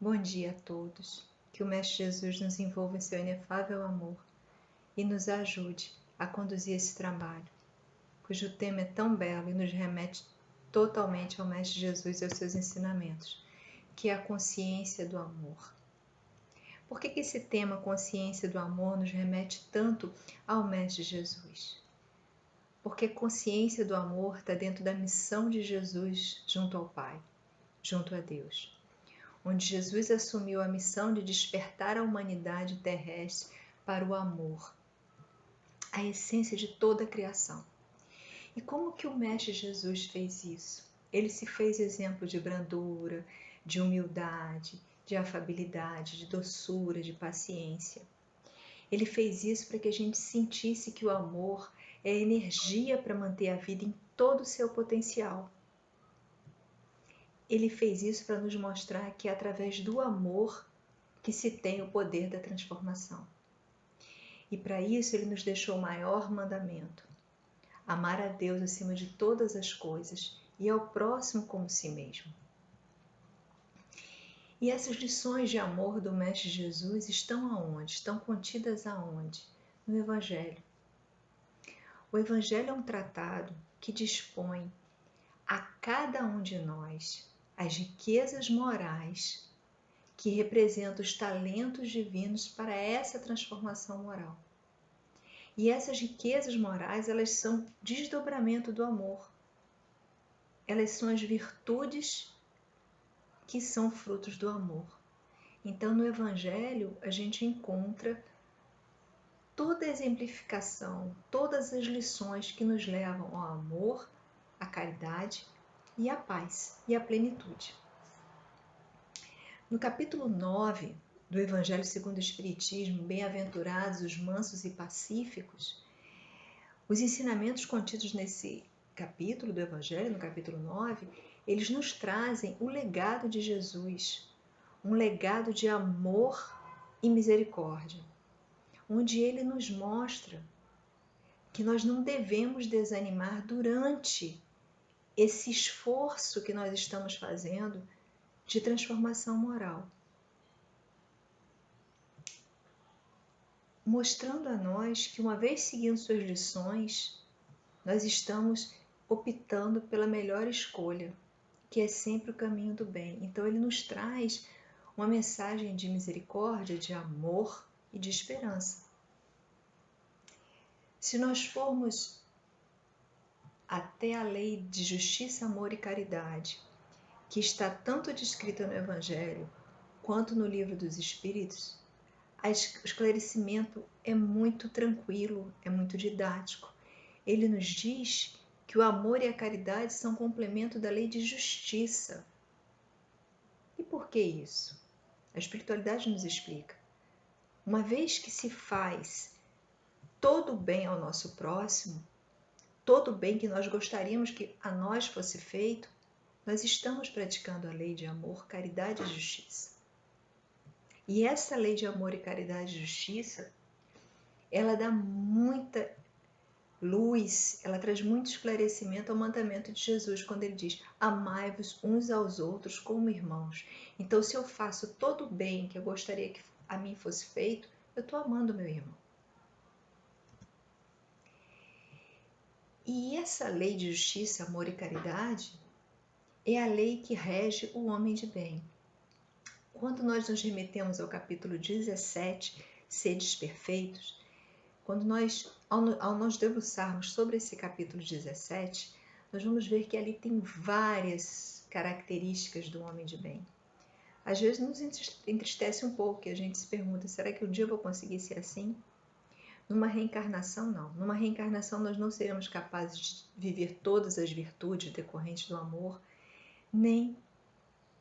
Bom dia a todos. Que o Mestre Jesus nos envolva em seu inefável amor e nos ajude a conduzir esse trabalho, cujo tema é tão belo e nos remete totalmente ao Mestre Jesus e aos seus ensinamentos, que é a consciência do amor. Por que esse tema, consciência do amor, nos remete tanto ao Mestre Jesus? Porque a consciência do amor está dentro da missão de Jesus junto ao Pai, junto a Deus, onde Jesus assumiu a missão de despertar a humanidade terrestre para o amor, a essência de toda a criação. E como que o Mestre Jesus fez isso? Ele se fez exemplo de brandura, de humildade, de afabilidade, de doçura, de paciência. Ele fez isso para que a gente sentisse que o amor é energia para manter a vida em todo o seu potencial. Ele fez isso para nos mostrar que é através do amor que se tem o poder da transformação. E para isso ele nos deixou o maior mandamento: amar a Deus acima de todas as coisas e ao próximo como si mesmo. E essas lições de amor do Mestre Jesus estão aonde? Estão contidas aonde? No Evangelho. O Evangelho é um tratado que dispõe a cada um de nós as riquezas morais que representam os talentos divinos para essa transformação moral. E essas riquezas morais, elas são desdobramento do amor. Elas são as virtudes que são frutos do amor. Então, no Evangelho, a gente encontra toda a exemplificação, todas as lições que nos levam ao amor, à caridade e à paz e à plenitude. No capítulo 9 do Evangelho segundo o Espiritismo, Bem-aventurados os mansos e pacíficos, os ensinamentos contidos nesse capítulo do Evangelho, no capítulo 9, eles nos trazem o legado de Jesus, um legado de amor e misericórdia, onde ele nos mostra que nós não devemos desanimar durante esse esforço que nós estamos fazendo de transformação moral, mostrando a nós que, uma vez seguindo suas lições, nós estamos optando pela melhor escolha, que é sempre o caminho do bem. Então ele nos traz uma mensagem de misericórdia, de amor e de esperança. Se nós formos até a lei de justiça, amor e caridade, que está tanto descrita no Evangelho quanto no Livro dos Espíritos, o esclarecimento é muito tranquilo, é muito didático. Ele nos diz que o amor e a caridade são complemento da lei de justiça. E por que isso? A espiritualidade nos explica. Uma vez que se faz todo o bem ao nosso próximo, todo o bem que nós gostaríamos que a nós fosse feito, nós estamos praticando a lei de amor, caridade e justiça. E essa lei de amor e caridade e justiça, ela dá muita luz, ela traz muito esclarecimento ao mandamento de Jesus, quando ele diz: amai-vos uns aos outros como irmãos. Então, se eu faço todo o bem que eu gostaria que a mim fosse feito, eu estou amando meu irmão. E essa lei de justiça, amor e caridade é a lei que rege o homem de bem. Quando nós nos remetemos ao capítulo 17, Sedes Perfeitos, quando ao nos debruçarmos sobre esse capítulo 17, nós vamos ver que ali tem várias características do homem de bem. Às vezes nos entristece um pouco, que a gente se pergunta: será que um dia eu vou conseguir ser assim? Numa reencarnação, não. Numa reencarnação nós não seremos capazes de viver todas as virtudes decorrentes do amor, nem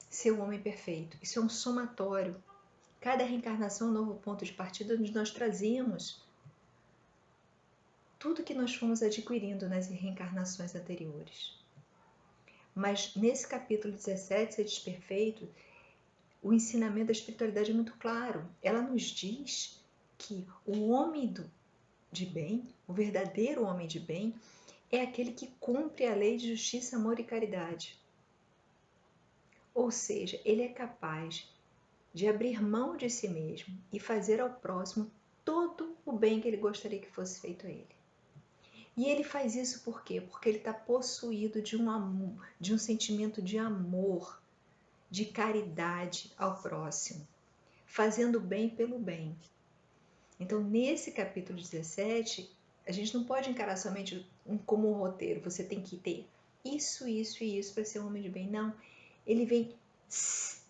ser o homem perfeito. Isso é um somatório. Cada reencarnação é um novo ponto de partida onde nós trazemos tudo que nós fomos adquirindo nas reencarnações anteriores. Mas nesse capítulo 17, Sedes Perfeitos, o ensinamento da espiritualidade é muito claro. Ela nos diz que o homem de bem, o verdadeiro homem de bem, é aquele que cumpre a lei de justiça, amor e caridade. Ou seja, ele é capaz de abrir mão de si mesmo e fazer ao próximo todo o bem que ele gostaria que fosse feito a ele. E ele faz isso por quê? Porque ele está possuído de um amor, de um sentimento de amor, de caridade ao próximo, fazendo bem pelo bem. Então, nesse capítulo 17, a gente não pode encarar somente como um roteiro, você tem que ter isso, isso e isso para ser um homem de bem. Não, ele vem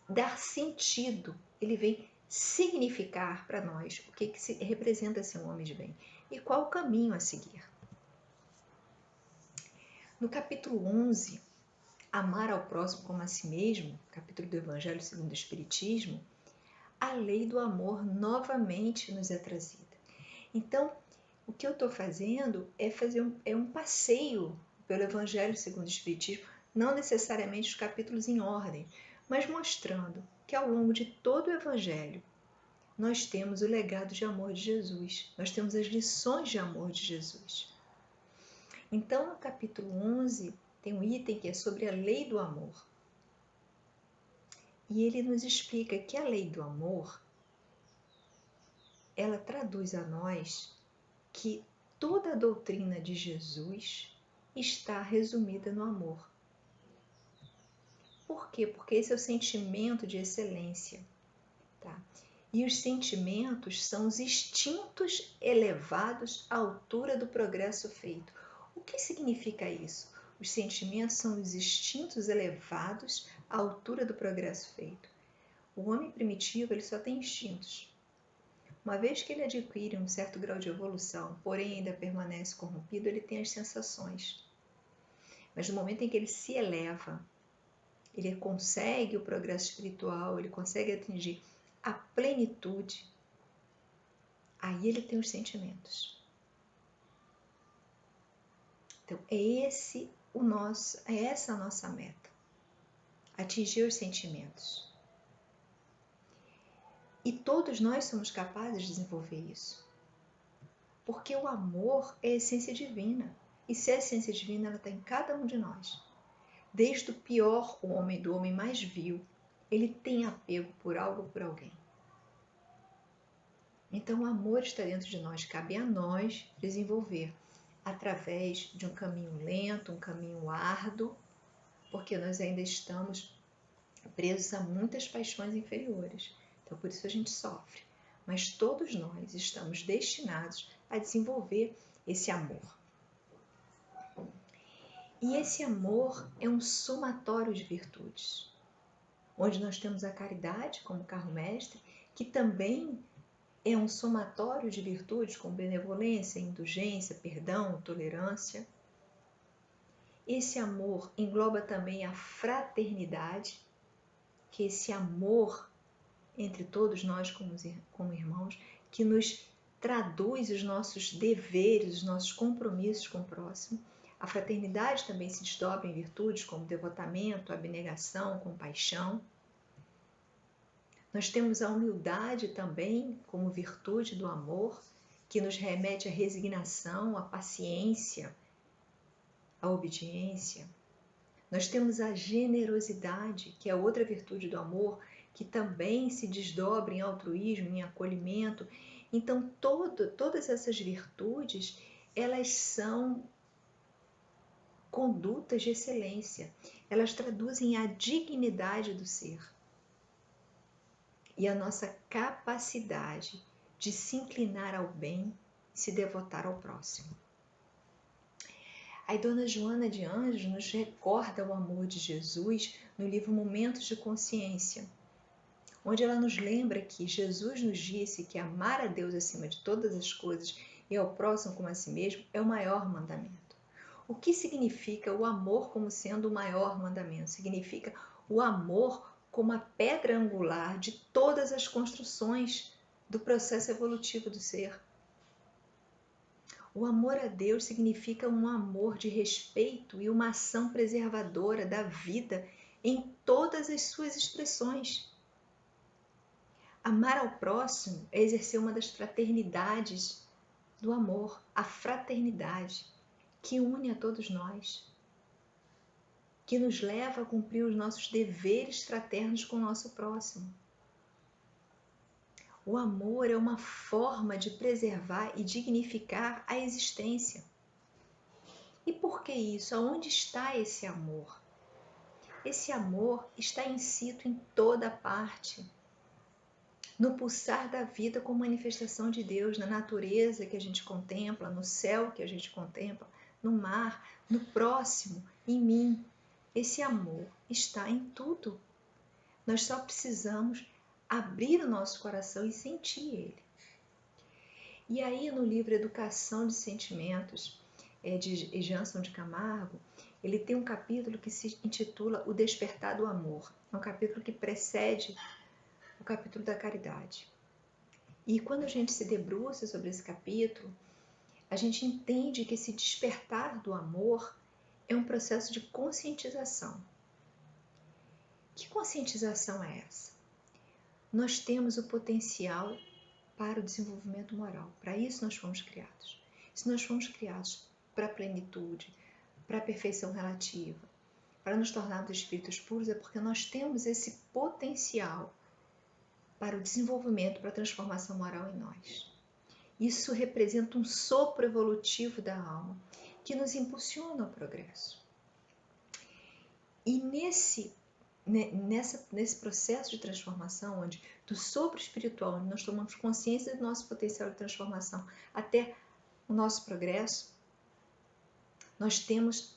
dar sentido, ele vem significar para nós o que representa ser um homem de bem e qual o caminho a seguir. No capítulo 11, Amar ao próximo como a si mesmo, capítulo do Evangelho segundo o Espiritismo, a lei do amor novamente nos é trazida. Então, o que eu estou fazendo é um passeio pelo Evangelho segundo o Espiritismo, não necessariamente os capítulos em ordem, mas mostrando que ao longo de todo o Evangelho nós temos o legado de amor de Jesus, nós temos as lições de amor de Jesus. Então, no capítulo 11, tem um item que é sobre a lei do amor. E ele nos explica que a lei do amor, ela traduz a nós que toda a doutrina de Jesus está resumida no amor. Por quê? Porque esse é o sentimento de excelência, tá? E os sentimentos são os instintos elevados à altura do progresso feito. O que significa isso? Os sentimentos são os instintos elevados à altura do progresso feito. O homem primitivo ele só tem instintos. Uma vez que ele adquire um certo grau de evolução, porém ainda permanece corrompido, ele tem as sensações. Mas no momento em que ele se eleva, ele consegue o progresso espiritual, ele consegue atingir a plenitude, aí ele tem os sentimentos. Então, é essa a nossa meta, atingir os sentimentos. E todos nós somos capazes de desenvolver isso. Porque o amor é a essência divina. E se a essência divina ela está em cada um de nós. Desde o pior homem, do homem mais vil, ele tem apego por algo ou por alguém. Então o amor está dentro de nós, cabe a nós desenvolver através de um caminho lento, um caminho árduo, porque nós ainda estamos presos a muitas paixões inferiores. Então por isso a gente sofre. Mas todos nós estamos destinados a desenvolver esse amor. E esse amor é um somatório de virtudes, onde nós temos a caridade como carro-mestre, que também é um somatório de virtudes como benevolência, indulgência, perdão, tolerância. Esse amor engloba também a fraternidade, que é esse amor entre todos nós como irmãos, que nos traduz os nossos deveres, os nossos compromissos com o próximo. A fraternidade também se desdobra em virtudes como devotamento, abnegação, compaixão. Nós temos a humildade também como virtude do amor, que nos remete à resignação, à paciência, à obediência. Nós temos a generosidade, que é outra virtude do amor, que também se desdobra em altruísmo, em acolhimento. Então, todas essas virtudes, elas são condutas de excelência. Elas traduzem a dignidade do ser e a nossa capacidade de se inclinar ao bem e se devotar ao próximo. Aí Dona Joana de Anjos nos recorda o amor de Jesus no livro Momentos de Consciência, onde ela nos lembra que Jesus nos disse que amar a Deus acima de todas as coisas e ao próximo como a si mesmo é o maior mandamento. O que significa o amor como sendo o maior mandamento? Significa o amor como a pedra angular de todas as construções do processo evolutivo do ser. O amor a Deus significa um amor de respeito e uma ação preservadora da vida em todas as suas expressões. Amar ao próximo é exercer uma das fraternidades do amor, a fraternidade que une a todos nós, que nos leva a cumprir os nossos deveres fraternos com o nosso próximo. O amor é uma forma de preservar e dignificar a existência. E por que isso? Aonde está esse amor? Esse amor está insito em toda parte, no pulsar da vida como manifestação de Deus, na natureza que a gente contempla, no céu que a gente contempla, no mar, no próximo, em mim. Esse amor está em tudo. Nós só precisamos abrir o nosso coração e sentir ele. E aí no livro Educação de Sentimentos, de Jansson de Camargo, ele tem um capítulo que se intitula O Despertar do Amor. É um capítulo que precede o capítulo da caridade. E quando a gente se debruça sobre esse capítulo, a gente entende que esse despertar do amor é um processo de conscientização. Que conscientização é essa? Nós temos o potencial para o desenvolvimento moral. Para isso nós fomos criados. Se nós fomos criados para a plenitude, para a perfeição relativa, para nos tornarmos espíritos puros, é porque nós temos esse potencial para o desenvolvimento, para a transformação moral em nós. Isso representa um sopro evolutivo da alma que nos impulsiona ao progresso. E nesse processo de transformação, onde do sopro espiritual, onde nós tomamos consciência do nosso potencial de transformação até o nosso progresso, nós temos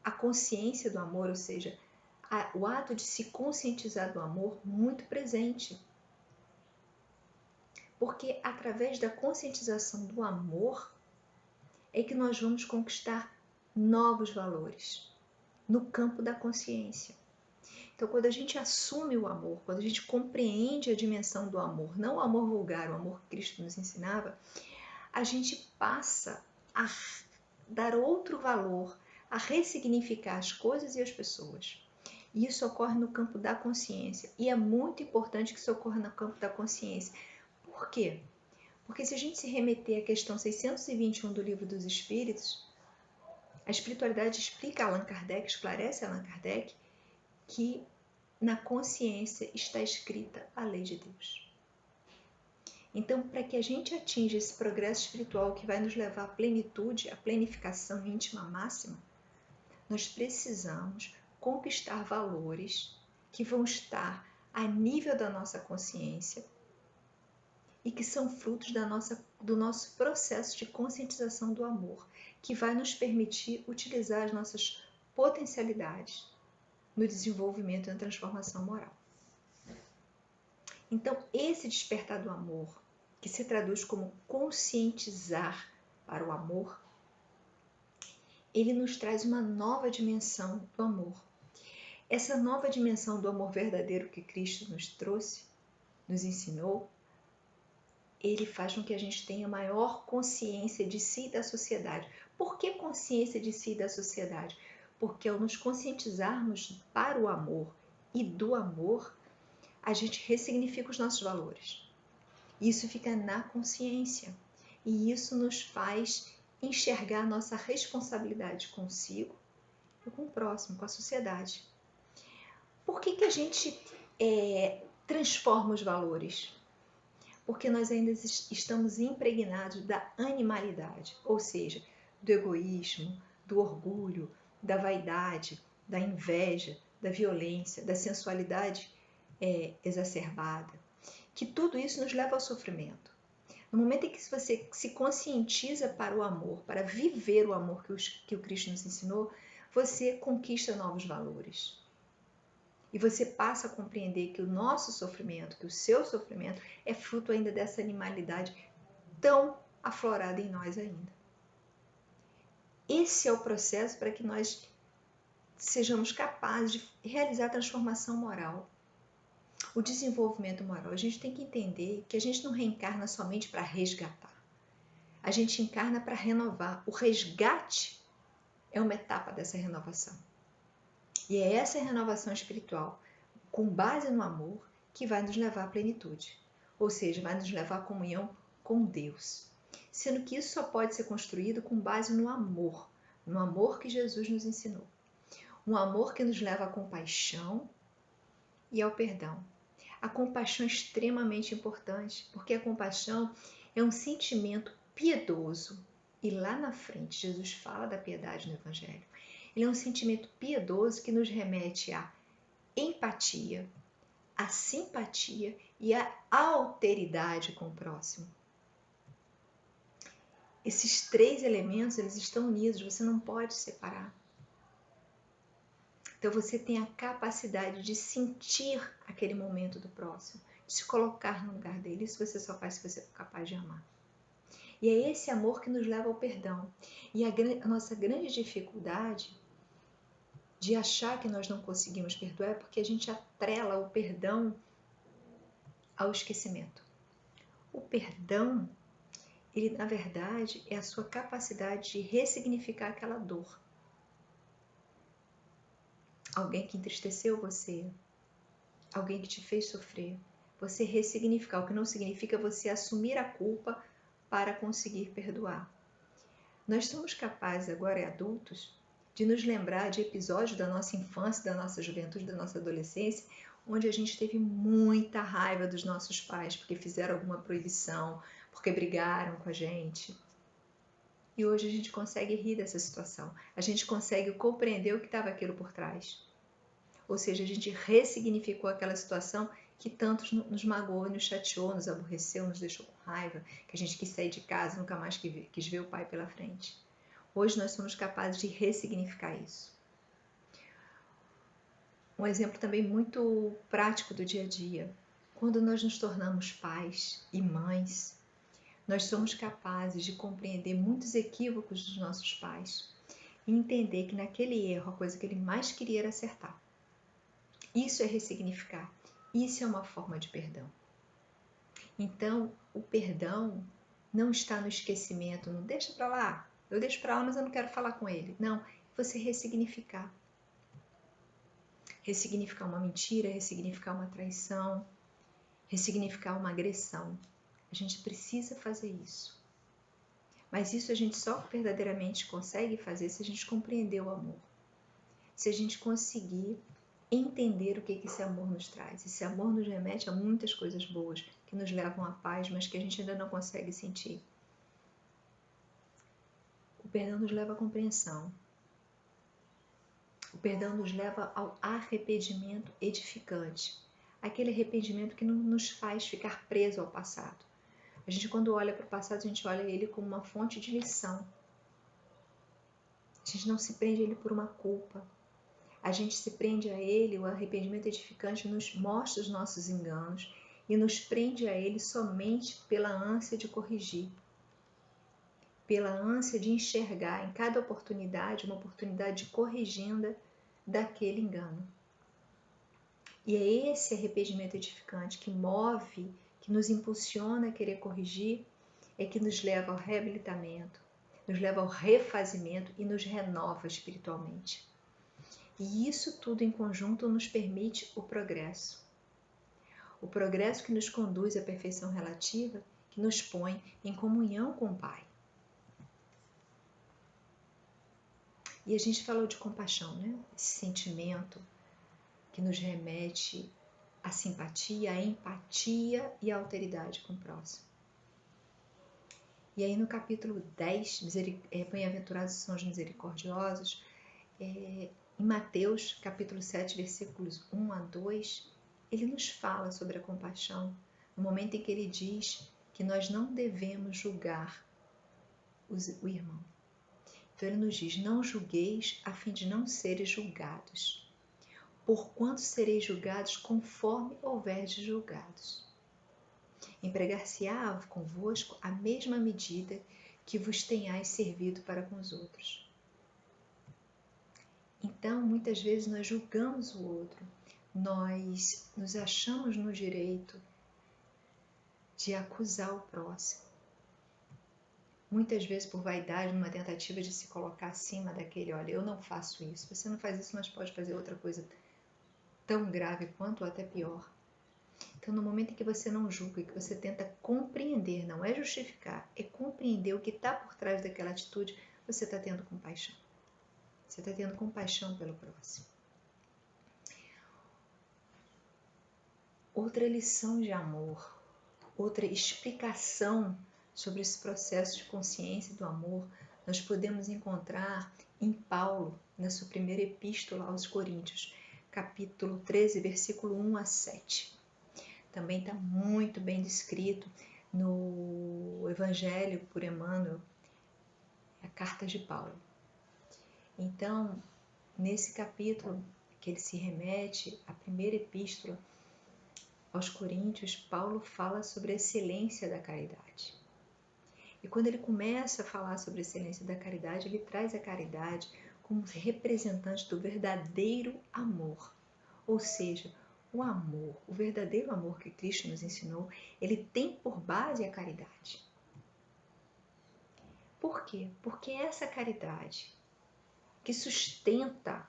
a consciência do amor, ou seja, o ato de se conscientizar do amor muito presente. Porque através da conscientização do amor é que nós vamos conquistar novos valores no campo da consciência. Então, quando a gente assume o amor, quando a gente compreende a dimensão do amor, não o amor vulgar, o amor que Cristo nos ensinava, a gente passa a dar outro valor, a ressignificar as coisas e as pessoas. E isso ocorre no campo da consciência. E é muito importante que isso ocorra no campo da consciência. Por quê? Porque se a gente se remeter à questão 621 do Livro dos Espíritos, a espiritualidade explica a Allan Kardec, esclarece a Allan Kardec, que na consciência está escrita a lei de Deus. Então, para que a gente atinja esse progresso espiritual que vai nos levar à plenitude, à plenificação íntima máxima, nós precisamos conquistar valores que vão estar a nível da nossa consciência e que são frutos do nosso processo de conscientização do amor, que vai nos permitir utilizar as nossas potencialidades no desenvolvimento e na transformação moral. Então, esse despertar do amor, que se traduz como conscientizar para o amor, ele nos traz uma nova dimensão do amor. Essa nova dimensão do amor verdadeiro que Cristo nos trouxe, nos ensinou, ele faz com que a gente tenha maior consciência de si e da sociedade. Por que consciência de si e da sociedade? Porque ao nos conscientizarmos para o amor e do amor, a gente ressignifica os nossos valores. Isso fica na consciência e isso nos faz enxergar a nossa responsabilidade consigo e com o próximo, com a sociedade. Por que a gente transforma os valores? Porque nós ainda estamos impregnados da animalidade, ou seja, do egoísmo, do orgulho, da vaidade, da inveja, da violência, da sensualidade exacerbada, que tudo isso nos leva ao sofrimento. No momento em que você se conscientiza para o amor, para viver o amor que o Cristo nos ensinou, você conquista novos valores. E você passa a compreender que o nosso sofrimento, que o seu sofrimento é fruto ainda dessa animalidade tão aflorada em nós ainda. Esse é o processo para que nós sejamos capazes de realizar a transformação moral. O desenvolvimento moral, a gente tem que entender que a gente não reencarna somente para resgatar. A gente encarna para renovar. O resgate é uma etapa dessa renovação. E é essa renovação espiritual, com base no amor, que vai nos levar à plenitude. Ou seja, vai nos levar à comunhão com Deus. Sendo que isso só pode ser construído com base no amor que Jesus nos ensinou. Um amor que nos leva à compaixão e ao perdão. A compaixão é extremamente importante, porque a compaixão é um sentimento piedoso. E lá na frente, Jesus fala da piedade no Evangelho. Ele é um sentimento piedoso que nos remete à empatia, à simpatia e à alteridade com o próximo. Esses três elementos, eles estão unidos, você não pode separar. Então você tem a capacidade de sentir aquele momento do próximo, de se colocar no lugar dele. Isso você só faz se você for capaz de amar. E é esse amor que nos leva ao perdão. E a nossa grande dificuldade de achar que nós não conseguimos perdoar é porque a gente atrela o perdão ao esquecimento. O perdão, ele na verdade é a sua capacidade de ressignificar aquela dor. Alguém que entristeceu você, alguém que te fez sofrer, você ressignificar, o que não significa você assumir a culpa para conseguir perdoar. Nós somos capazes agora, adultos, de nos lembrar de episódios da nossa infância, da nossa juventude, da nossa adolescência, onde a gente teve muita raiva dos nossos pais porque fizeram alguma proibição, porque brigaram com a gente. E hoje a gente consegue rir dessa situação, a gente consegue compreender o que estava aquilo por trás. Ou seja, a gente ressignificou aquela situação que tanto nos magoou, nos chateou, nos aborreceu, nos deixou com raiva, que a gente quis sair de casa, nunca mais quis ver o pai pela frente. Hoje nós somos capazes de ressignificar isso. Um exemplo também muito prático do dia a dia. Quando nós nos tornamos pais e mães, nós somos capazes de compreender muitos equívocos dos nossos pais e entender que naquele erro a coisa que ele mais queria era acertar. Isso é ressignificar. Isso é uma forma de perdão. Então, o perdão não está no esquecimento, não deixa para lá. Eu deixo para lá, mas eu não quero falar com ele. Não, você ressignificar. Ressignificar uma mentira, ressignificar uma traição, ressignificar uma agressão. A gente precisa fazer isso. Mas isso a gente só verdadeiramente consegue fazer se a gente compreender o amor. Se a gente conseguir entender o que esse amor nos traz. Esse amor nos remete a muitas coisas boas que nos levam à paz, mas que a gente ainda não consegue sentir. O perdão nos leva à compreensão. O perdão nos leva ao arrependimento edificante. Aquele arrependimento que não nos faz ficar preso ao passado. A gente, quando olha para o passado, a gente olha ele como uma fonte de lição. A gente não se prende a ele por uma culpa. A gente se prende a ele, o arrependimento edificante nos mostra os nossos enganos e nos prende a ele somente pela ânsia de corrigir, pela ânsia de enxergar em cada oportunidade uma oportunidade de corrigenda daquele engano. E é esse arrependimento edificante que move, que nos impulsiona a querer corrigir, é que nos leva ao reabilitamento, nos leva ao refazimento e nos renova espiritualmente. E isso tudo em conjunto nos permite o progresso. O progresso que nos conduz à perfeição relativa, que nos põe em comunhão com o Pai. E a gente falou de compaixão, né? Esse sentimento que nos remete à simpatia, à empatia e à alteridade com o próximo. E aí no capítulo 10, Bem-aventurados são os misericordiosos, em Mateus, capítulo 7, versículos 1 a 2, ele nos fala sobre a compaixão, no momento em que ele diz que nós não devemos julgar o irmão. Então ele nos diz, não julgueis a fim de não seres julgados, porquanto sereis julgados conforme houverdes julgados. Empregar-se-á convosco a mesma medida que vos tenhais servido para com os outros. Então, muitas vezes nós julgamos o outro, nós nos achamos no direito de acusar o próximo. Muitas vezes por vaidade, numa tentativa de se colocar acima daquele, olha, eu não faço isso, você não faz isso, mas pode fazer outra coisa tão grave quanto ou até pior. Então, no momento em que você não julga, que você tenta compreender, não é justificar, é compreender o que está por trás daquela atitude, você está tendo compaixão. Você está tendo compaixão pelo próximo. outra lição de amor, outra explicação sobre esse processo de consciência do amor, nós podemos encontrar em Paulo, na sua primeira epístola aos Coríntios, capítulo 13, versículo 1 a 7. Também está muito bem descrito no Evangelho por Emmanuel, a carta de Paulo. Então, nesse capítulo que ele se remete à primeira epístola aos Coríntios, Paulo fala sobre a excelência da caridade. E quando ele começa a falar sobre a excelência da caridade, ele traz a caridade como representante do verdadeiro amor. Ou seja, o amor, o verdadeiro amor que Cristo nos ensinou, ele tem por base a caridade. Por quê? Porque essa caridade que sustenta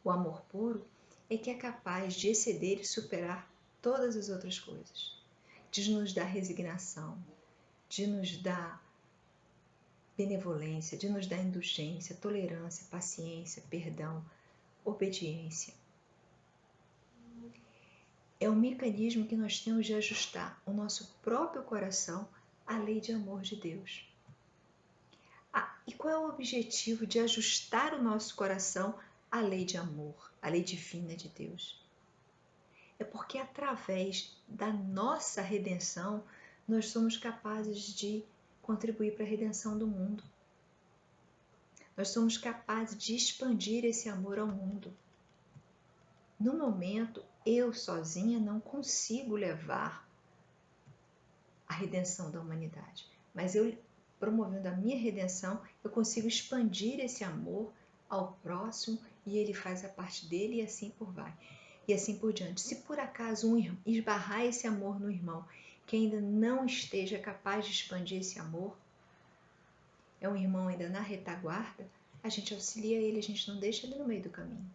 o amor puro é que é capaz de exceder e superar todas as outras coisas, de nos dar resignação, de nos dar benevolência, de nos dar indulgência, tolerância, paciência, perdão, obediência. É um mecanismo que nós temos de ajustar o nosso próprio coração à lei de amor de Deus. E qual é o objetivo de ajustar o nosso coração à lei de amor, à lei divina de Deus? É porque através da nossa redenção, nós somos capazes de contribuir para a redenção do mundo. Nós somos capazes de expandir esse amor ao mundo. No momento, eu sozinha não consigo levar a redenção da humanidade, mas eu, promovendo a minha redenção, eu consigo expandir esse amor ao próximo e ele faz a parte dele e assim por vai. E assim por diante. Se por acaso esbarrar esse amor no irmão que ainda não esteja capaz de expandir esse amor, é um irmão ainda na retaguarda, a gente auxilia ele, a gente não deixa ele no meio do caminho.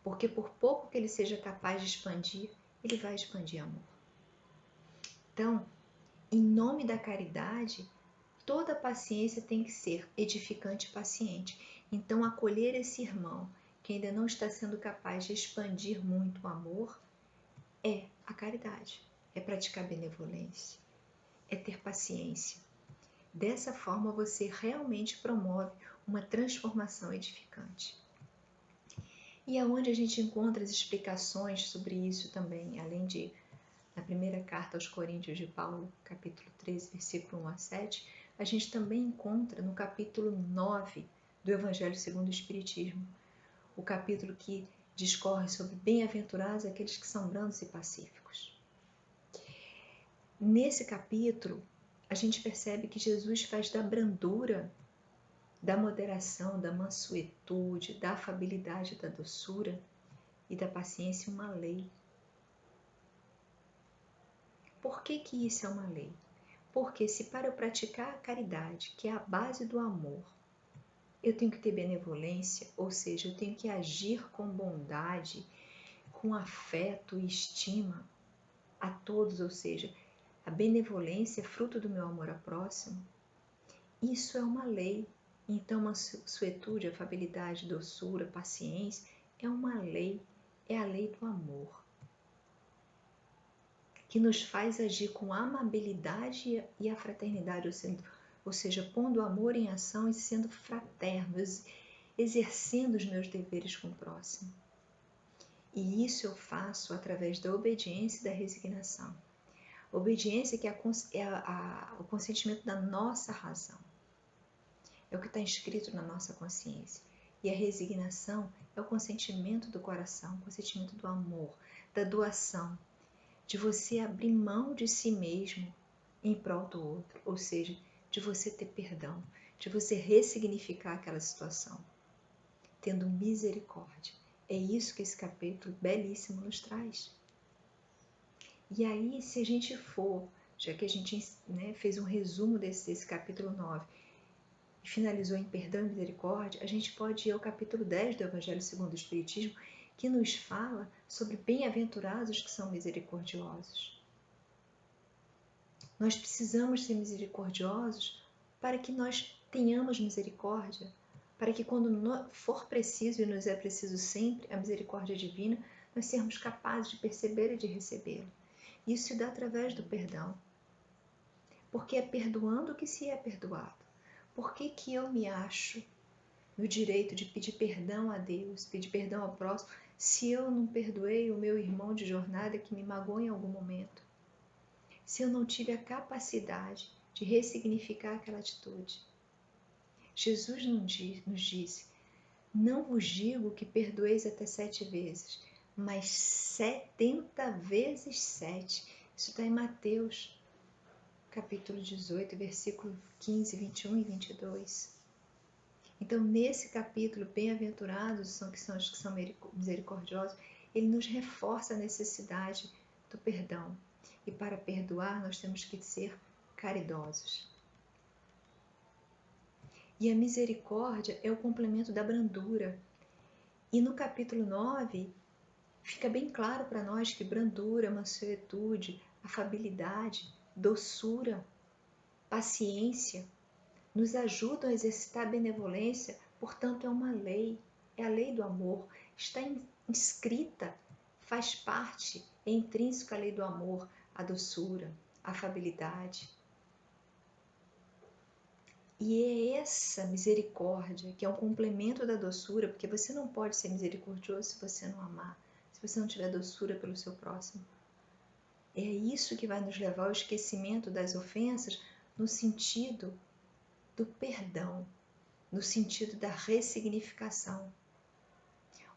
Porque por pouco que ele seja capaz de expandir, ele vai expandir amor. Então, em nome da caridade, toda paciência tem que ser edificante e paciente. Então, acolher esse irmão que ainda não está sendo capaz de expandir muito o amor é a caridade, é praticar benevolência, é ter paciência. Dessa forma, você realmente promove uma transformação edificante. E aonde a gente encontra as explicações sobre isso também, além de na primeira carta aos Coríntios de Paulo, capítulo 13, versículo 1 a 7, a gente também encontra no capítulo 9 do Evangelho segundo o Espiritismo, o capítulo que discorre sobre bem-aventurados aqueles que são brandos e pacíficos. Nesse capítulo, a gente percebe que Jesus faz da brandura, da moderação, da mansuetude, da afabilidade, da doçura e da paciência uma lei. Por que que isso é uma lei? Porque se para eu praticar a caridade, que é a base do amor, eu tenho que ter benevolência, ou seja, eu tenho que agir com bondade, com afeto e estima a todos, ou seja, a benevolência é fruto do meu amor ao próximo. Isso é uma lei. Então, mansuetude, afabilidade, doçura, paciência é uma lei, é a lei do amor, que nos faz agir com amabilidade e a fraternidade, ou seja, pondo o amor em ação e sendo fraterno, exercendo os meus deveres com o próximo. E isso eu faço através da obediência e da resignação. Obediência que é o consentimento da nossa razão. É o que está inscrito na nossa consciência. E a resignação é o consentimento do coração, o consentimento do amor, da doação, de você abrir mão de si mesmo em prol do outro, ou seja, de você ter perdão, de você ressignificar aquela situação, tendo misericórdia. É isso que esse capítulo belíssimo nos traz. E aí, se a gente for, já que a gente fez um resumo desse capítulo 9 e finalizou em perdão e misericórdia, a gente pode ir ao capítulo 10 do Evangelho segundo o Espiritismo, que nos fala sobre bem-aventurados que são misericordiosos. Nós precisamos ser misericordiosos para que nós tenhamos misericórdia, para que quando for preciso, e nos é preciso sempre, a misericórdia divina, nós sermos capazes de perceber e de recebê-lo. Isso se dá através do perdão. Porque é perdoando que se é perdoado. Por que que eu me acho no direito de pedir perdão a Deus, pedir perdão ao próximo, se eu não perdoei o meu irmão de jornada que me magoou em algum momento? Se eu não tive a capacidade de ressignificar aquela atitude? Jesus nos disse, não vos digo que perdoeis até 7 vezes, mas 70 vezes 7. Isso está em Mateus, capítulo 18, versículo 15, 21 e 22. Então, nesse capítulo, bem-aventurados são que são os que são misericordiosos, ele nos reforça a necessidade do perdão. E para perdoar, nós temos que ser caridosos. E a misericórdia é o complemento da brandura. E no capítulo 9, fica bem claro para nós que brandura, mansuetude, afabilidade, doçura, paciência, nos ajudam a exercitar a benevolência, portanto é uma lei, é a lei do amor, está inscrita, faz parte, é intrínseca a lei do amor, a doçura, a afabilidade. E é essa misericórdia que é um complemento da doçura, porque você não pode ser misericordioso se você não amar, se você não tiver doçura pelo seu próximo. É isso que vai nos levar ao esquecimento das ofensas no sentido do perdão, no sentido da ressignificação,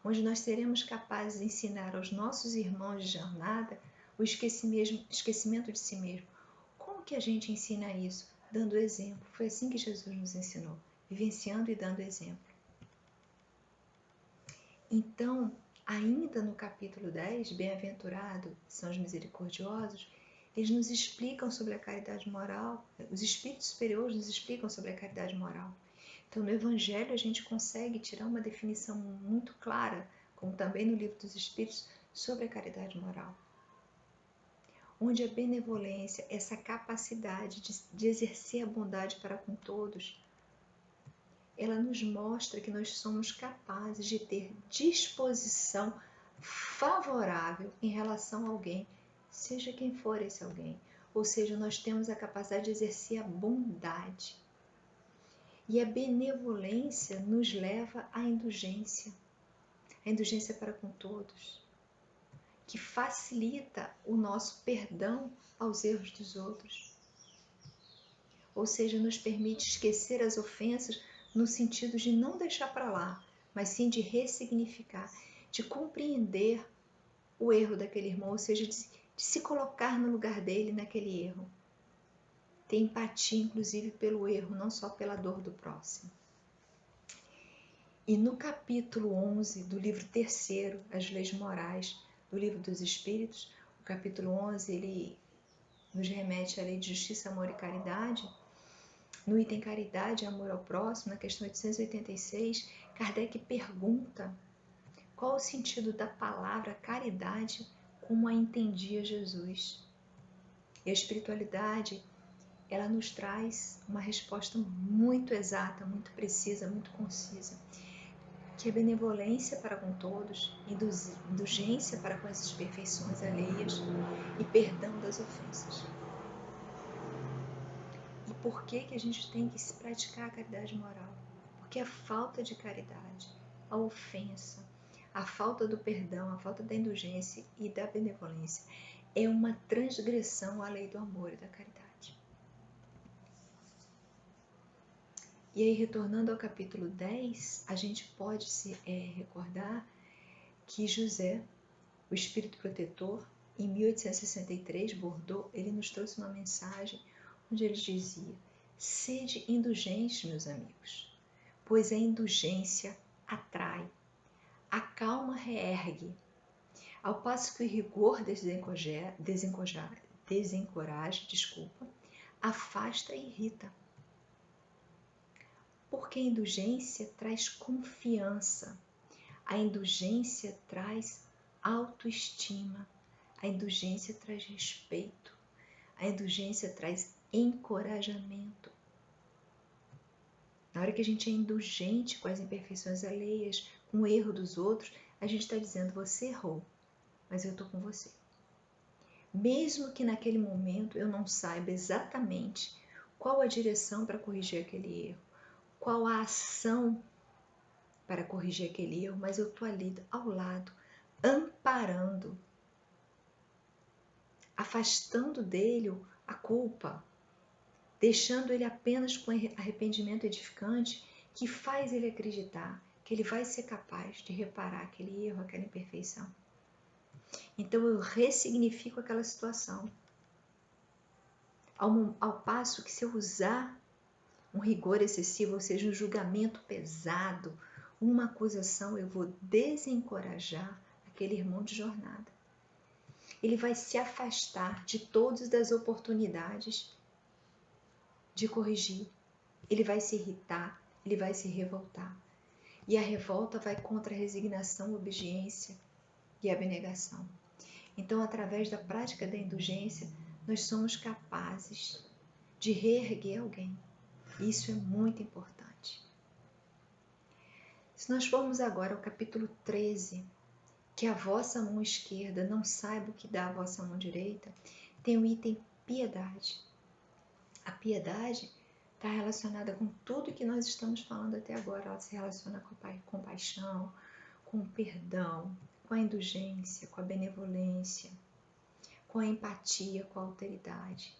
onde nós seremos capazes de ensinar aos nossos irmãos de jornada o esquecimento de si mesmo. Como que a gente ensina isso? Dando exemplo. Foi assim que Jesus nos ensinou, vivenciando e dando exemplo. Então, ainda no capítulo 10, bem-aventurado são os misericordiosos, eles nos explicam sobre a caridade moral, os espíritos superiores nos explicam sobre a caridade moral. Então, no Evangelho, a gente consegue tirar uma definição muito clara, como também no Livro dos Espíritos, sobre a caridade moral. Onde a benevolência, essa capacidade de exercer a bondade para com todos, ela nos mostra que nós somos capazes de ter disposição favorável em relação a alguém, seja quem for esse alguém. Ou seja, nós temos a capacidade de exercer a bondade. E a benevolência nos leva à indulgência. A indulgência para com todos, que facilita o nosso perdão aos erros dos outros. Ou seja, nos permite esquecer as ofensas no sentido de não deixar para lá, mas sim de ressignificar, de compreender o erro daquele irmão, ou seja, de se colocar no lugar dele naquele erro. Ter empatia, inclusive, pelo erro, não só pela dor do próximo. E no capítulo 11 do livro 3º, As Leis Morais, do Livro dos Espíritos, o capítulo 11, ele nos remete à lei de justiça, amor e caridade. No item caridade e amor ao próximo, na questão 886, Kardec pergunta qual o sentido da palavra caridade como a entendia Jesus. E a espiritualidade, ela nos traz uma resposta muito exata, muito precisa, muito concisa, que é benevolência para com todos, indulgência para com as imperfeições alheias e perdão das ofensas. E por que que a gente tem que se praticar a caridade moral? Porque a falta de caridade, a ofensa, a falta do perdão, a falta da indulgência e da benevolência é uma transgressão à lei do amor e da caridade. E aí, retornando ao capítulo 10, a gente pode recordar que José, o espírito protetor, em 1863, Bordeaux, ele nos trouxe uma mensagem onde ele dizia: sede indulgentes, meus amigos, pois a indulgência atrai, a calma reergue, ao passo que o rigor desencoraja, afasta e irrita. Porque a indulgência traz confiança, a indulgência traz autoestima, a indulgência traz respeito, a indulgência traz encorajamento. Na hora que a gente é indulgente com as imperfeições alheias, com o erro dos outros, a gente está dizendo: você errou, mas eu estou com você. Mesmo que naquele momento eu não saiba exatamente qual a direção para corrigir aquele erro, qual a ação para corrigir aquele erro, mas eu estou ali ao lado, amparando, afastando dele a culpa, deixando ele apenas com arrependimento edificante que faz ele acreditar que ele vai ser capaz de reparar aquele erro, aquela imperfeição. Então eu ressignifico aquela situação. Ao passo que se eu usar um rigor excessivo, ou seja, um julgamento pesado, uma acusação, eu vou desencorajar aquele irmão de jornada. Ele vai se afastar de todas as oportunidades de corrigir. Ele vai se irritar, ele vai se revoltar. E a revolta vai contra a resignação, obediência e abnegação. Então, através da prática da indulgência, nós somos capazes de reerguer alguém. Isso é muito importante. Se nós formos agora ao capítulo 13, que a vossa mão esquerda não saiba o que dá a vossa mão direita, tem o item piedade. A piedade está relacionada com tudo que nós estamos falando até agora. Ela se relaciona com a compaixão, com o perdão, com a indulgência, com a benevolência, com a empatia, com a alteridade.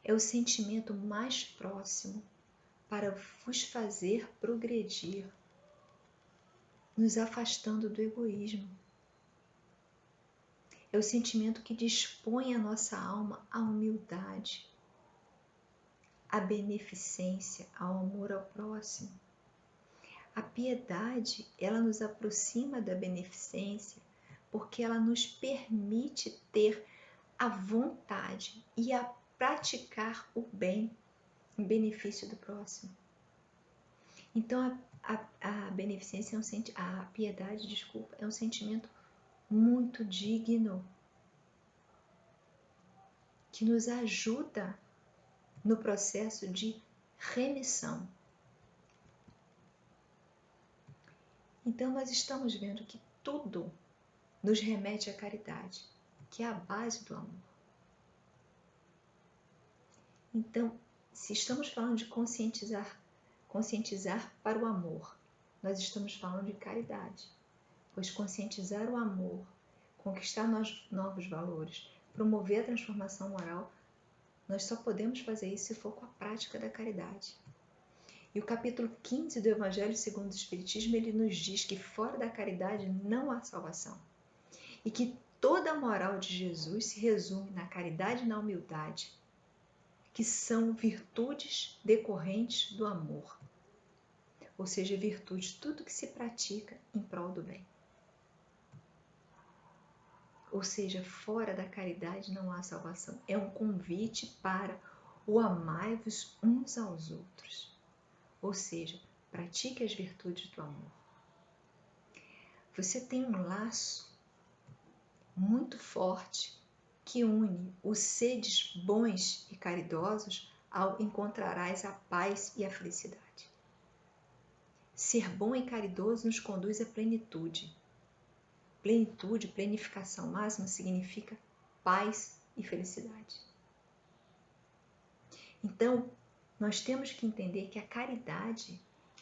É o sentimento mais próximo para vos fazer progredir, nos afastando do egoísmo. É o sentimento que dispõe a nossa alma à humildade, à beneficência, ao amor ao próximo. A piedade, ela nos aproxima da beneficência porque ela nos permite ter a vontade e a praticar o bem em benefício do próximo. Então, a beneficência a piedade, é um sentimento muito digno que nos ajuda no processo de remissão. Então, nós estamos vendo que tudo nos remete à caridade, que é a base do amor. Então, se estamos falando de conscientizar para o amor, nós estamos falando de caridade, pois conscientizar o amor, conquistar novos valores, promover a transformação moral, nós só podemos fazer isso se for com a prática da caridade. E o capítulo 15 do Evangelho segundo o Espiritismo, ele nos diz que fora da caridade não há salvação. E que toda a moral de Jesus se resume na caridade e na humildade, que são virtudes decorrentes do amor. Ou seja, virtude, tudo que se pratica em prol do bem. Ou seja, fora da caridade não há salvação. É um convite para o amai-vos uns aos outros. Ou seja, pratique as virtudes do amor. Você tem um laço muito forte que une os seres bons e caridosos ao encontrarás a paz e a felicidade. Ser bom e caridoso nos conduz à plenitude. Plenitude, plenificação máxima significa paz e felicidade. Então, nós temos que entender que a caridade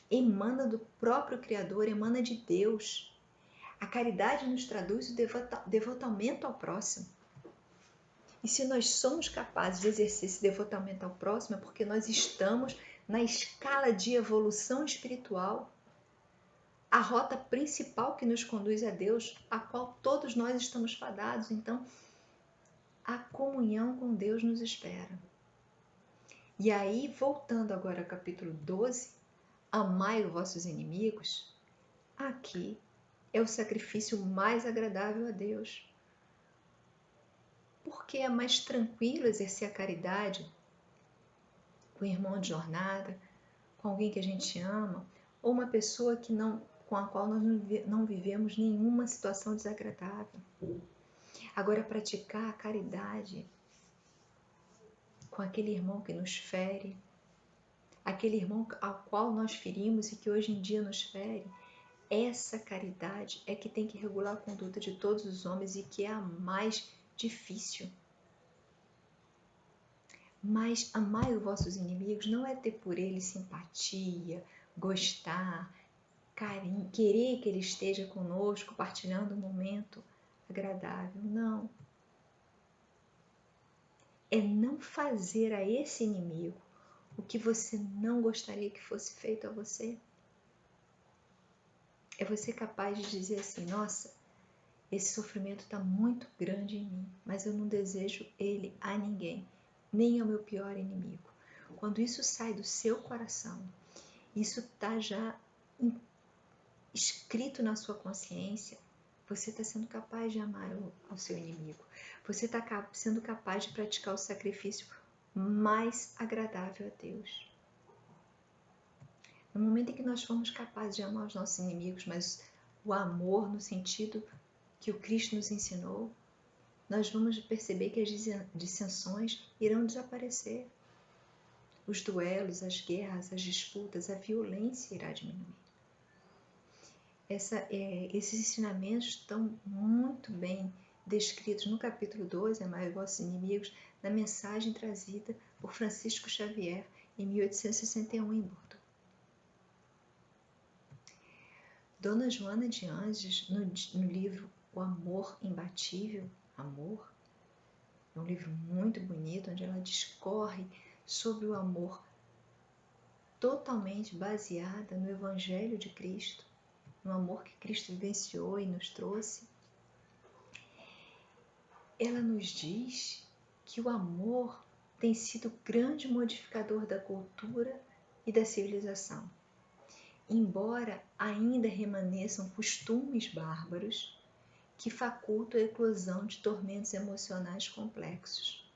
emana do próprio Criador, emana de Deus. A caridade nos traduz o devotamento ao próximo. E se nós somos capazes de exercer esse devotamento ao próximo, é porque nós estamos na escala de evolução espiritual, a rota principal que nos conduz a Deus, a qual todos nós estamos fadados. Então, a comunhão com Deus nos espera. E aí, voltando agora ao capítulo 12, amai os vossos inimigos, aqui é o sacrifício mais agradável a Deus. Porque é mais tranquilo exercer a caridade com o irmão de jornada, com alguém que a gente ama, ou uma pessoa com a qual nós não vivemos nenhuma situação desagradável. Agora, praticar a caridade com aquele irmão que nos fere, aquele irmão ao qual nós ferimos e que hoje em dia nos fere, Essa caridade é que tem que regular a conduta de todos os homens e que é a mais difícil. Mas amai os vossos inimigos não é ter por eles simpatia, gostar, carinho, querer que ele esteja conosco, partilhando um momento agradável. Não. É não fazer a esse inimigo o que você não gostaria que fosse feito a você. É você capaz de dizer assim, nossa, esse sofrimento está muito grande em mim, mas eu não desejo ele a ninguém, nem ao meu pior inimigo. Quando isso sai do seu coração, isso está já escrito na sua consciência, você está sendo capaz de amar ao seu inimigo. Você está sendo capaz de praticar o sacrifício mais agradável a Deus. No momento em que nós formos capazes de amar os nossos inimigos, mas o amor no sentido que o Cristo nos ensinou, nós vamos perceber que as dissensões irão desaparecer. Os duelos, as guerras, as disputas, a violência irá diminuir. Esses ensinamentos estão muito bem descritos no capítulo 12, Amai os vossos inimigos, na mensagem trazida por Francisco Xavier em 1861 em Bordeaux. Dona Joana de Anjos, no livro O Amor Imbatível, Amor, é um livro muito bonito, onde ela discorre sobre o amor totalmente baseada no Evangelho de Cristo, no amor que Cristo vivenciou e nos trouxe. Ela nos diz que o amor tem sido o grande modificador da cultura e da civilização. Embora ainda remaneçam costumes bárbaros que facultam a eclosão de tormentos emocionais complexos.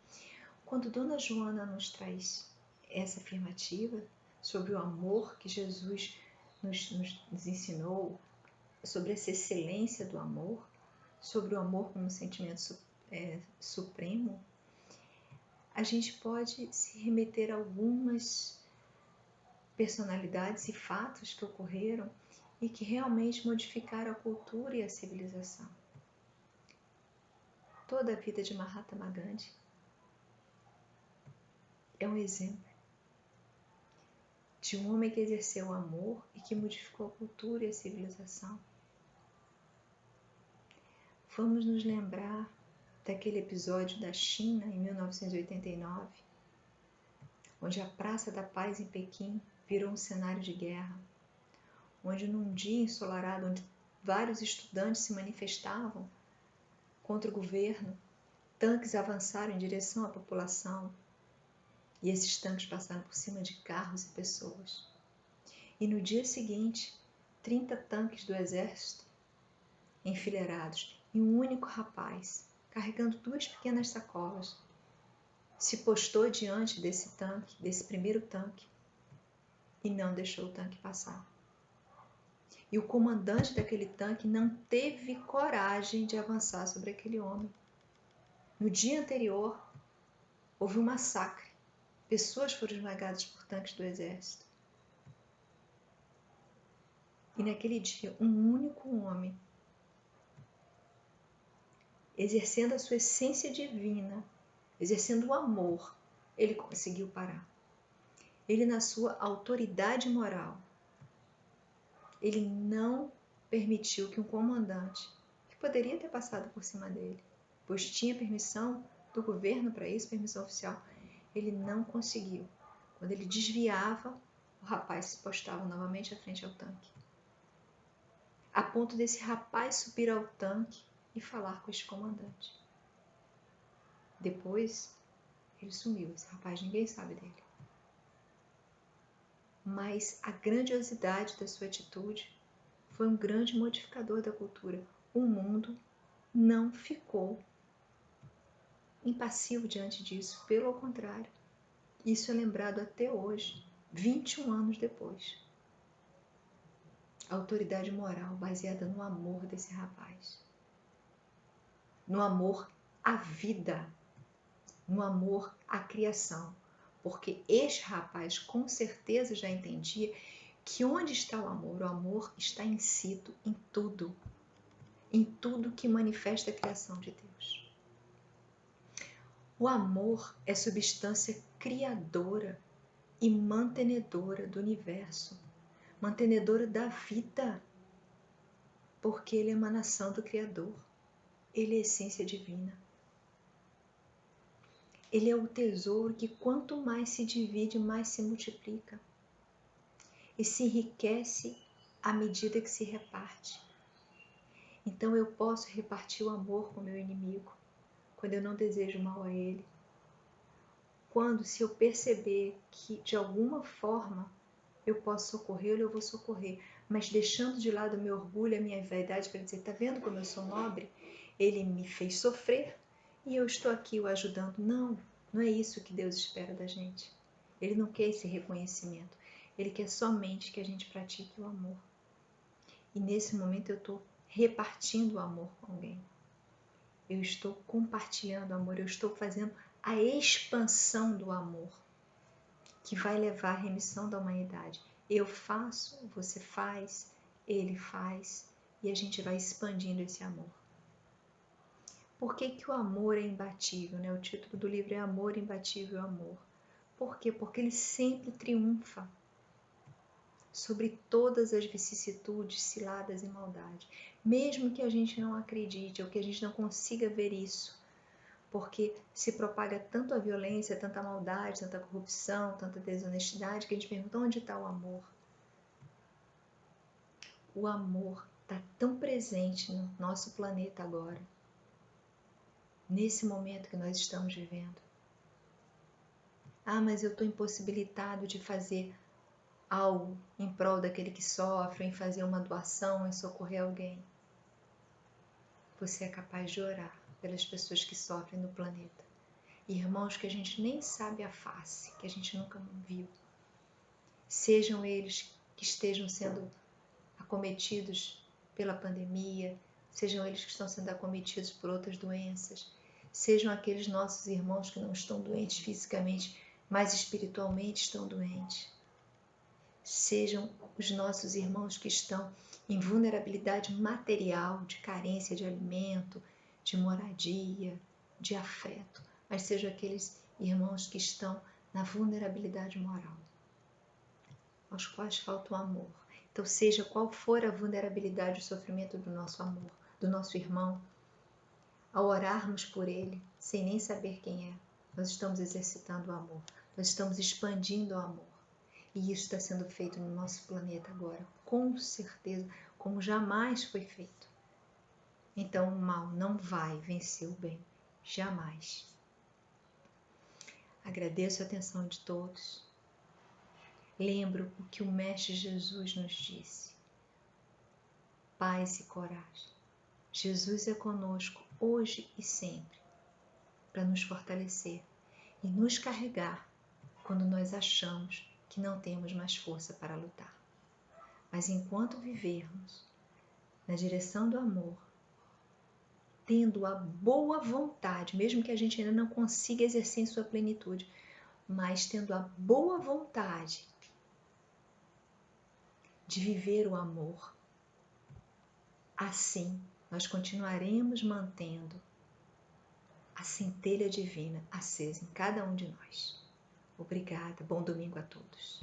Quando Dona Joana nos traz essa afirmativa sobre o amor que Jesus nos ensinou, sobre essa excelência do amor, sobre o amor como sentimento supremo, a gente pode se remeter a algumas personalidades e fatos que ocorreram e que realmente modificaram a cultura e a civilização. Toda a vida de Mahatma Gandhi é um exemplo de um homem que exerceu o amor e que modificou a cultura e a civilização. Vamos nos lembrar daquele episódio da China em 1989, onde a Praça da Paz em Pequim virou um cenário de guerra, onde num dia ensolarado, onde vários estudantes se manifestavam contra o governo, tanques avançaram em direção à população e esses tanques passaram por cima de carros e pessoas. E no dia seguinte, 30 tanques do exército enfileirados e um único rapaz, carregando 2 pequenas sacolas, se postou diante desse tanque, desse primeiro tanque, e não deixou o tanque passar. E o comandante daquele tanque não teve coragem de avançar sobre aquele homem. No dia anterior, houve um massacre. Pessoas foram esmagadas por tanques do exército. E naquele dia, um único homem, exercendo a sua essência divina, exercendo o amor, ele conseguiu parar. Ele, na sua autoridade moral, ele não permitiu que um comandante, que poderia ter passado por cima dele, pois tinha permissão do governo para isso, permissão oficial, ele não conseguiu. Quando ele desviava, o rapaz se postava novamente à frente ao tanque. A ponto desse rapaz subir ao tanque e falar com este comandante. Depois, ele sumiu. Esse rapaz, ninguém sabe dele. Mas a grandiosidade da sua atitude foi um grande modificador da cultura. O mundo não ficou impassivo diante disso. Pelo contrário, isso é lembrado até hoje, 21 anos depois. A autoridade moral baseada no amor desse rapaz. No amor à vida. No amor à criação. Porque este rapaz com certeza já entendia Que onde está o amor? O amor está insito em tudo que manifesta a criação de Deus. O amor é substância criadora e mantenedora do universo, mantenedora da vida, porque ele é emanação do Criador, ele é essência divina. Ele é o tesouro que quanto mais se divide, mais se multiplica e se enriquece à medida que se reparte. Então eu posso repartir o amor com o meu inimigo, quando eu não desejo mal a ele. Quando, se eu perceber que de alguma forma eu posso socorrê-lo, eu vou socorrer, mas deixando de lado o meu orgulho, a minha vaidade, para dizer, tá vendo como eu sou nobre? Ele me fez sofrer e eu estou aqui o ajudando. Não, não é isso que Deus espera da gente. Ele não quer esse reconhecimento. Ele quer somente que a gente pratique o amor. E nesse momento eu estou repartindo o amor com alguém. Eu estou compartilhando o amor, eu estou fazendo a expansão do amor, que vai levar à remissão da humanidade. Eu faço, você faz, ele faz, e a gente vai expandindo esse amor. Por que que o amor é imbatível, né? O título do livro é Amor, Imbatível Amor. Por quê? Porque ele sempre triunfa sobre todas as vicissitudes, ciladas e maldade. Mesmo que a gente não acredite ou que a gente não consiga ver isso, porque se propaga tanto a violência, tanta maldade, tanta corrupção, tanta desonestidade, que a gente pergunta onde está o amor. O amor está tão presente no nosso planeta agora, nesse momento que nós estamos vivendo. Ah, mas eu estou impossibilitado de fazer algo em prol daquele que sofre, em fazer uma doação, em socorrer alguém. Você é capaz de orar pelas pessoas que sofrem no planeta. Irmãos que a gente nem sabe a face, que a gente nunca viu. Sejam eles que estejam sendo acometidos pela pandemia, sejam eles que estão sendo acometidos por outras doenças, sejam aqueles nossos irmãos que não estão doentes fisicamente, mas espiritualmente estão doentes. Sejam os nossos irmãos que estão em vulnerabilidade material, de carência de alimento, de moradia, de afeto, mas sejam aqueles irmãos que estão na vulnerabilidade moral, aos quais falta o amor. Então, seja qual for a vulnerabilidade e o sofrimento do nosso amor, do nosso irmão, ao orarmos por ele, sem nem saber quem é, nós estamos exercitando o amor, nós estamos expandindo o amor. E isso está sendo feito no nosso planeta agora, com certeza, como jamais foi feito. Então o mal não vai vencer o bem, jamais. Agradeço a atenção de todos. Lembro o que o Mestre Jesus nos disse. Paz e coragem. Jesus é conosco hoje e sempre, para nos fortalecer e nos carregar quando nós achamos que não temos mais força para lutar. Mas enquanto vivermos na direção do amor, tendo a boa vontade, mesmo que a gente ainda não consiga exercer em sua plenitude, mas tendo a boa vontade de viver o amor, assim nós continuaremos mantendo a centelha divina acesa em cada um de nós. Obrigada, bom domingo a todos.